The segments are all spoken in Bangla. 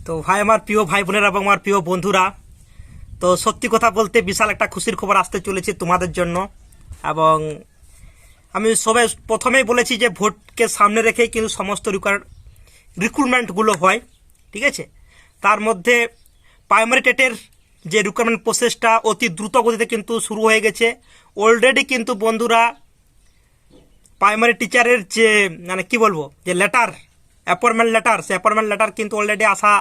তো ভাই, আমার প্রিয় ভাই বোনেরা এবং আমার প্রিয় বন্ধুরা, তো সত্যি কথা বলতে বিশাল একটা খুশির খবর আসতে চলেছে তোমাদের জন্য। এবং আমি সবে প্রথমেই বলেছি যে ভোটকে সামনে রেখেই কিন্তু সমস্ত রিক্রুটমেন্টগুলো হয়, ঠিক আছে। তার মধ্যে প্রাইমারি টেটের যে রিক্রুটমেন্ট প্রসেসটা অতি দ্রুত গতিতে কিন্তু শুরু হয়ে গেছে অলরেডি। কিন্তু বন্ধুরা, প্রাইমারি টিচারের যে মানে কি বলবো, যে লেটার, অ্যাপয়েন্টমেন্ট লেটার, সে অ্যাপয়েন্টমেন্ট লেটার কিন্তু অলরেডি আসা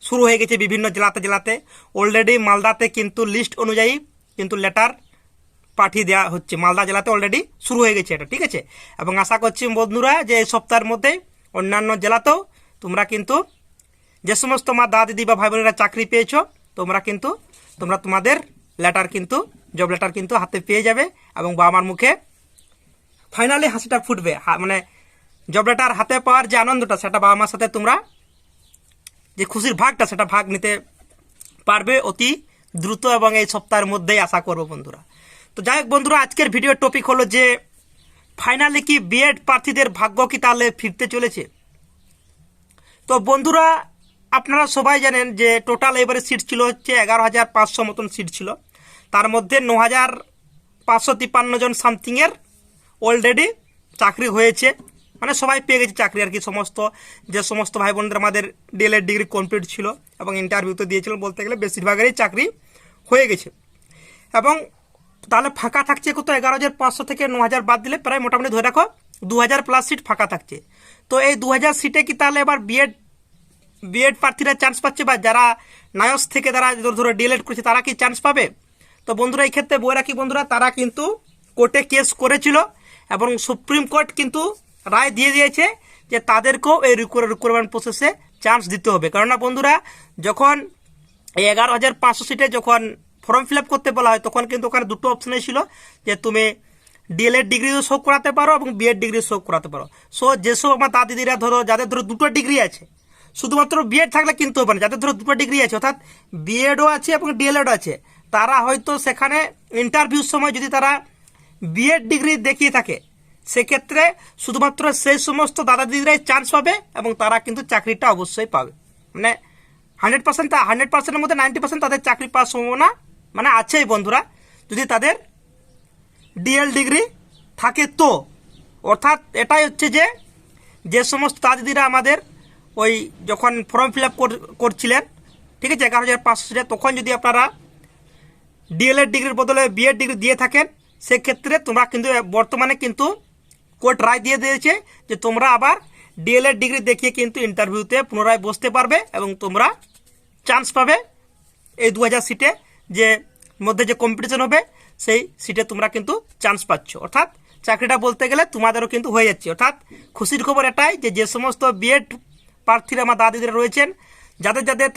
শুরু হয়ে গেছে বিভিন্ন জেলাতে। অলরেডি মালদাতে কিন্তু লিস্ট অনুযায়ী কিন্তু লেটার পাঠিয়ে দেওয়া হচ্ছে। মালদা জেলাতে অলরেডি শুরু হয়ে গেছে এটা, ঠিক আছে। এবং আশা করছি বন্ধুরা যে এই সপ্তাহের মধ্যেই অন্যান্য জেলাতেও তোমরা কিন্তু যে সমস্ত মা দাদা দিদি বা ভাই বোনেরা চাকরি পেয়েছো, তোমরা তোমাদের লেটার কিন্তু, জব লেটার কিন্তু হাতে পেয়ে যাবে। এবং বাবা মার মুখে ফাইনালি হাসিটা ফুটবে। মানে জব লেটার হাতে পাওয়ার যে আনন্দটা, সেটা বাবা মার সাথে তোমরা যে খুশির ভাগটা, সেটা ভাগ নিতে পারবে অতি দ্রুত এবং এই সপ্তাহের মধ্যেই আশা করবো বন্ধুরা। তো যাই হোক বন্ধুরা, আজকের ভিডিওর টপিক হলো যে ফাইনালি কি বিএড প্রার্থীদের ভাগ্য কি তাহলে ফিরতে চলেছে। তো বন্ধুরা, আপনারা সবাই জানেন যে টোটাল এবারে সিট ছিল হচ্ছে 11,500 মতন সিট ছিল। তার মধ্যে 9,553 জন সামথিংয়ের অলরেডি চাকরি হয়েছে, মানে সবাই পেয়ে গেছে চাকরি আর কি। যে সমস্ত ভাই বোনদের আমাদের ডিএলএড ডিগ্রি কমপ্লিট ছিল এবং ইন্টারভিউতে দিয়েছিল, বলতে গেলে বেশিরভাগেরই চাকরি হয়ে গেছে। এবং তাহলে ফাঁকা থাকছে কত, 11,500 থেকে 9,000 বাদ দিলে প্রায় মোটামুটি ধরে রাখো 2,000 প্লাস সিট ফাঁকা থাকছে। তো এই 2,000 সিটে কি তাহলে এবার বিএড প্রার্থীরা চান্স পাচ্ছে, বা যারা নায়স থেকে যারা ধরো ডিএলএড করেছে তারা কি চান্স পাবে? তো বন্ধুরা, এই ক্ষেত্রে বলে রাখি বন্ধুরা, তারা কিন্তু কোর্টে কেস করেছিল এবং সুপ্রিম কোর্ট কিন্তু রায় দিয়ে দিয়েছে যে তাদেরকেও এই রিক্রুটমেন্ট প্রসেসে চান্স দিতে হবে। কেননা বন্ধুরা, যখন এই 11,500 সিটে যখন ফর্ম ফিল আপ করতে বলা হয়, তখন কিন্তু ওখানে দুটো অপশনে ছিল যে তুমি ডিএলএড ডিগ্রিও শো করাতে পারো এবং বিএড ডিগ্রি শো করাতে পারো। সো যেসব আমার দাদি দিদিরা যাদের দুটো ডিগ্রি আছে, শুধুমাত্র বিএড থাকলে কিন্তু হবে না, যাদের দুটো ডিগ্রি আছে, অর্থাৎ বিএডও আছে এবং ডিএলএডও আছে, তারা হয়তো সেখানে ইন্টারভিউর সময় যদি তারা বিএড ডিগ্রি দেখিয়ে থাকে, সেক্ষেত্রে শুধুমাত্র সেই সমস্ত দাদা দিদিরাই চান্স পাবে এবং তারা কিন্তু চাকরিটা অবশ্যই পাবে। মানে 100%-100%-এর মধ্যে 90% তাদের চাকরি পাওয়ার সম্ভাবনা মানে আছেই বন্ধুরা, যদি তাদের ডিএল ডিগ্রি থাকে। তো অর্থাৎ এটাই হচ্ছে যে সমস্ত দাদা দিদিরা আমাদের ওই যখন ফর্ম ফিল আপ করছিলেন, ঠিক আছে, 11,500 সিটে, তখন যদি আপনারা ডিএলএড ডিগ্রির বদলে বিএড ডিগ্রি দিয়ে থাকেন, সেক্ষেত্রে তোমরা কিন্তু বর্তমানে কিন্তু কোর্ট রায় দিয়ে দিয়েছে যে তোমরা আবার ডিএলএড ডিগ্রি দেখিয়ে কিন্তু ইন্টারভিউতে পুনরায় বসতে পারবে এবং তোমরা চান্স পাবে এই 2,000 সিটে, যে মধ্যে যে কম্পিটিশন হবে সেই সিটে তোমরা কিন্তু চান্স পাচ্ছ। অর্থাৎ চাকরিটা বলতে গেলে তোমাদেরও কিন্তু হয়ে যাচ্ছে। অর্থাৎ খুশির খবর এটাই যে সমস্ত বিএড প্রার্থীরা আমার দাদিদের রয়েছেন,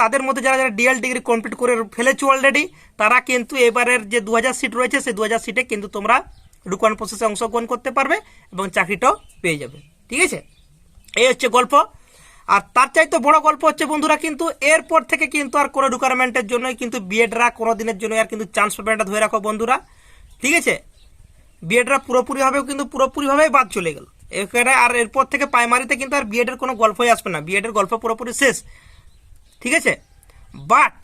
তাদের মধ্যে যারা ডিএল ডিগ্রি কমপ্লিট করে ফেলেছো অলরেডি, তারা কিন্তু এবারের যে 2,000 সিট রয়েছে সেই 2,000 সিটে কিন্তু তোমরা রিক্রুটমেন্ট প্রসেসে অংশগ্রহণ করতে পারবে এবং চাকরিটাও পেয়ে যাবে, ঠিক আছে। এই হচ্ছে গল্প। আর তার চাইতে বড় গল্প হচ্ছে বন্ধুরা, কিন্তু এরপর থেকে কিন্তু আর কোনো রিকোয়ারমেন্টের জন্যই কিন্তু বিএডরা কোনো দিনের জন্য আর কিন্তু চান্স পাবে না, ধরে রাখো বন্ধুরা, ঠিক আছে। বিএডরা পুরোপুরিভাবেই বাদ চলে গেল এখানে। আর এরপর থেকে প্রাইমারিতে কিন্তু আর বিএডের কোনো গল্পই আসবে না, বিএডের গল্প পুরোপুরি শেষ, ঠিক আছে। বাট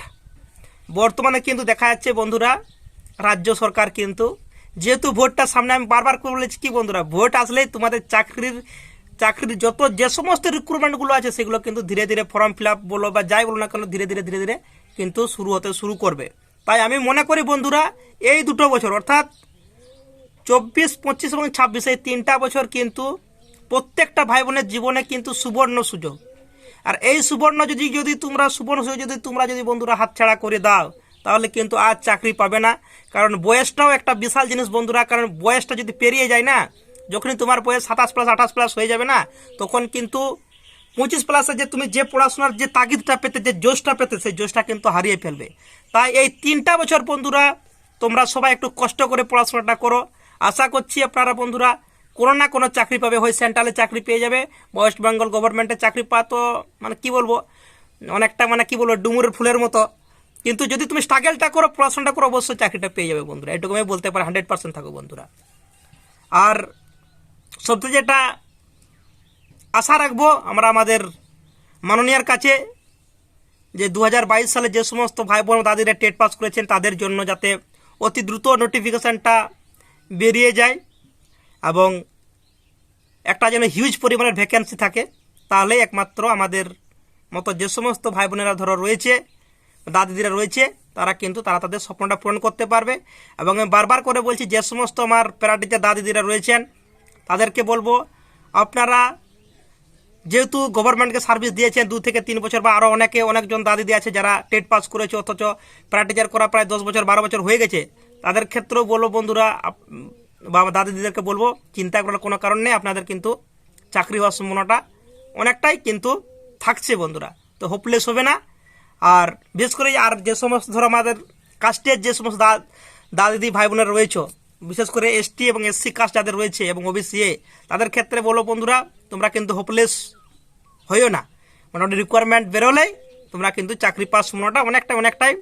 বর্তমানে কিন্তু দেখা যাচ্ছে বন্ধুরা, রাজ্য সরকার কিন্তু, যেহেতু ভোটটা সামনে, আমি বারবার করে বলেছি কি বন্ধুরা, ভোট আসলেই তোমাদের চাকরির যে সমস্ত রিক্রুটমেন্টগুলো আছে সেগুলো কিন্তু ধীরে ধীরে ফর্ম ফিল আপ বলো বা যাই বলো না কেন, ধীরে ধীরে কিন্তু শুরু করবে। তাই আমি মনে করি বন্ধুরা, এই 2 বছর অর্থাৎ 24, 25 এবং 26, এই 3টা বছর কিন্তু প্রত্যেকটা ভাই বোনের জীবনে কিন্তু সুবর্ণ সুযোগ। আর এই সুবর্ণ যদি তোমরা যদি বন্ধুরা হাতছাড়া করে দাও, তাহলে কিন্তু আজ চাকরি পাবে না। কারণ বয়সটাও একটা বিশাল জিনিস বন্ধুরা, কারণ বয়সটা যদি পেরিয়ে যায় না, যখনই তোমার বয়স 27 প্লাস 28 প্লাস হয়ে যাবে না, তখন কিন্তু 25 প্লাসে যে তুমি যে পড়াশোনার যে তাগিদটা পেতে, যে জোশটা পেতে, সেই জোশটা কিন্তু হারিয়ে ফেলবে। তাই এই 3টা বছর বন্ধুরা তোমরা সবাই একটু কষ্ট করে পড়াশোনাটা করো। আশা করছি আপনারা বন্ধুরা কোনো না কোনো চাকরি পাবে, হয় সেন্ট্রালে চাকরি পেয়ে যাবে, ওয়েস্ট বেঙ্গল গভর্নমেন্টের চাকরি পাওয়া তো মানে কি বলবো, অনেকটা মানে কি বলবো ডুমুরের ফুলের মতো। কিন্তু যদি তুমি স্ট্রাগলটা করো, পড়াশোনাটা করো, অবশ্যই চাকরিটা পেয়ে যাবে বন্ধুরা, এটুকু আমি বলতে পারি, 100% থাকো বন্ধুরা। আর সবচেয়ে যেটা আশা রাখবো আমরা আমাদের মাননীয়ার কাছে, যে 2022 সালে যে সমস্ত ভাই বোন দাদিরা টেট পাস করেছেন তাদের জন্য যাতে অতি দ্রুত নোটিফিকেশানটা বেরিয়ে যায় এবং একটা যেন হিউজ পরিমাণের ভ্যাকেন্সি থাকে, তাহলে একমাত্র আমাদের মতো যে সমস্ত ভাই বোনেরা ধরো রয়েছে, দাদিদিরা রয়েছে, তারা কিন্তু তারা তাদের স্বপ্নটা পূরণ করতে পারবে। এবং আমি বারবার করে বলছি, যে সমস্ত আমার প্যারাটিচার দাদিদিরা রয়েছেন তাদেরকে বলবো, আপনারা যেহেতু গভর্নমেন্টকে সার্ভিস দিয়েছেন 2 থেকে 3 বছর, বা আরও অনেকজন দাদিদি আছে যারা টেট পাস করেছে অথচ প্যারাটিচার করা প্রায় 10 বছর 12 বছর হয়ে গেছে, তাদের ক্ষেত্রেও বলবো বন্ধুরা বা দাদিদিদেরকে বলবো, চিন্তা করার কোনো কারণ নেই, আপনাদের কিন্তু চাকরি হওয়ার সম্ভাবনাটা অনেকটাই কিন্তু থাকছে বন্ধুরা। তো হোপলেস হবে না। আর বিশেষ করে আর যে সমস্ত ধরো আমাদের কাস্টের যে সমস্ত দাদিদি ভাই বোনেরা রয়েছে, বিশেষ করে এসটি এবং এসসি কাস্ট যাদের রয়েছে এবং ওবিসি তাদের ক্ষেত্রে বলো বন্ধুরা, তোমরা কিন্তু হোপলেস হইও না। মোটামুটি রিকোয়ারমেন্ট বেরোলেই তোমরা কিন্তু চাকরি পাওয়ার সম্ভাবনাটা অনেকটাই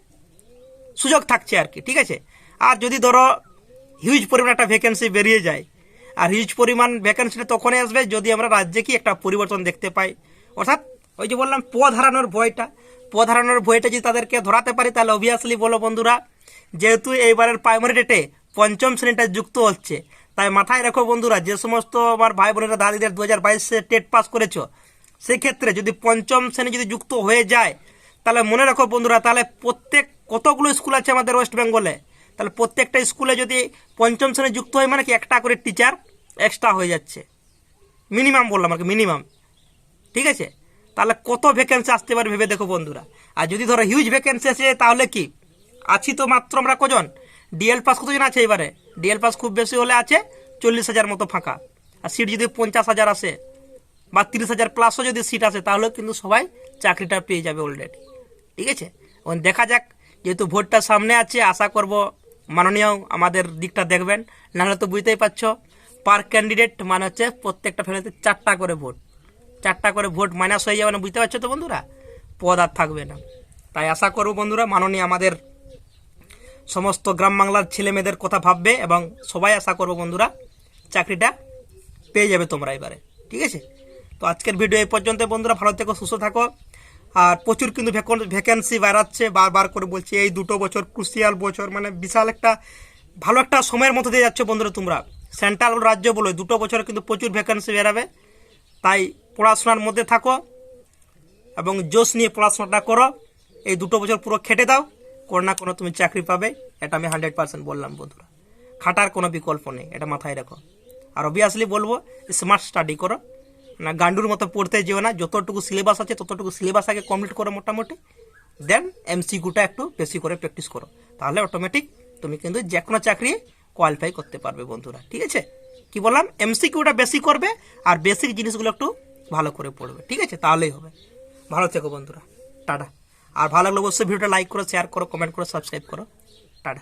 সুযোগ থাকছে আর কি, ঠিক আছে। আর যদি ধরো হিউজ পরিমাণ একটা ভ্যাকেন্সি বেরিয়ে যায়, আর হিউজ পরিমাণ ভ্যাকেন্সিটা তখনই আসবে যদি আমরা রাজ্যে কি একটা পরিবর্তন দেখতে পাই। অর্থাৎ ওই যে বললাম পদ হারানোর ভয়টা যদি তাদেরকে ধরাতে পারি, তাহলে অবভিয়াসলি বলো বন্ধুরা, যেহেতু এইবারের প্রাইমারি ডেটে 5ম শ্রেণীটা যুক্ত হচ্ছে, তাই মাথায় রাখো বন্ধুরা, যে সমস্ত আমার ভাই বোনেরা দাদিদের 2022 টেট পাস করেছো, সেক্ষেত্রে যদি 5ম শ্রেণী যদি যুক্ত হয়ে যায়, তাহলে মনে রাখো বন্ধুরা, তাহলে কতগুলো স্কুল আছে আমাদের ওয়েস্ট বেঙ্গলে, তাহলে প্রত্যেকটা স্কুলে যদি 5ম শ্রেণী যুক্ত হয় মানে কি একটা করে টিচার এক্সট্রা হয়ে যাচ্ছে, মিনিমাম বললাম আর কি, মিনিমাম, ঠিক আছে। তাহলে কত ভ্যাকেন্সি আসতে পারে ভেবে দেখো বন্ধুরা। আর যদি ধরো হিউজ ভ্যাকেন্সি আসে, তাহলে কি আছি তো মাত্র আমরা কজন, ডিএল পাস কতজন আছে এবারে, ডিএল পাস খুব বেশি হলে আছে 40,000 মতো ফাঁকা, আর সিট যদি 50,000 আসে বা 30,000 প্লাসও যদি সিট আসে, তাহলে কিন্তু সবাই চাকরিটা পেয়ে যাবে অলরেডি, ঠিক আছে। এখন দেখা যাক, যেহেতু ভোটটা সামনে আছে, আশা করব মাননীয় আমাদের দিকটা দেখবেন। নাহলে তো বুঝতেই পারছো, পার ক্যান্ডিডেট মানে হচ্ছে প্রত্যেকটা ফ্যামিলিতে 4টা করে ভোট মাইনাস হয়ে যাবে না, বুঝতে পারছো তো বন্ধুরা, পদ আর থাকবে না। তাই আশা করব বন্ধুরা, মাননীয় আমাদের সমস্ত গ্রাম বাংলার ছেলে মেয়েদের কথা ভাববে এবং সবাই আশা করব বন্ধুরা চাকরিটা পেয়ে যাবে তোমরা এবারে, ঠিক আছে। তো আজকের ভিডিও এই পর্যন্ত বন্ধুরা, ভালো থেকো, সুস্থ থাকো। আর প্রচুর কিন্তু ভ্যাকেন্সি বাড়াচ্ছে, বারবার করে বলছি, এই 2 বছর ক্রুশিয়াল বছর, মানে বিশাল একটা ভালো একটা সময়ের মধ্যে দিয়ে যাচ্ছে বন্ধুরা তোমরা। সেন্ট্রাল রাজ্য বলো, 2 বছরে কিন্তু প্রচুর ভ্যাকেন্সি বেরাবে। তাই পড়াশোনার মধ্যে থাকো এবং জোশ নিয়ে পড়াশোনাটা করো। এই 2 বছর পুরো খেটে দাও, কোনো না কোনো তুমি চাকরি পাবে, এটা আমি 100% বললাম বন্ধুরা। খাটার কোনো বিকল্প নেই, এটা মাথায় রাখো। আর অবভিয়াসলি বলবো, স্মার্ট স্টাডি করো, না গান্ডুর মতো পড়তে যেও না। যতটুকু সিলেবাস আছে ততটুকু সিলেবাস আগে কমপ্লিট করো মোটামুটি, দেন এমসিকিউটা একটু বেশি করে প্র্যাকটিস করো, তাহলে অটোমেটিক তুমি কিন্তু যে কোনো চাকরি কোয়ালিফাই করতে পারবে বন্ধুরা, ঠিক আছে। কি বললাম, এমসিকিউটা বেশি করবে আর বেসিক জিনিসগুলো একটু ভালো করে পড়বে, ঠিক আছে, তাহলেই হবে। ভালো থেকো বন্ধুরা, টাটা। আর ভালো লাগলে অবশ্যই ভিডিওটা লাইক করো, শেয়ার করো, কমেন্ট করো, সাবস্ক্রাইব করো, টাটা।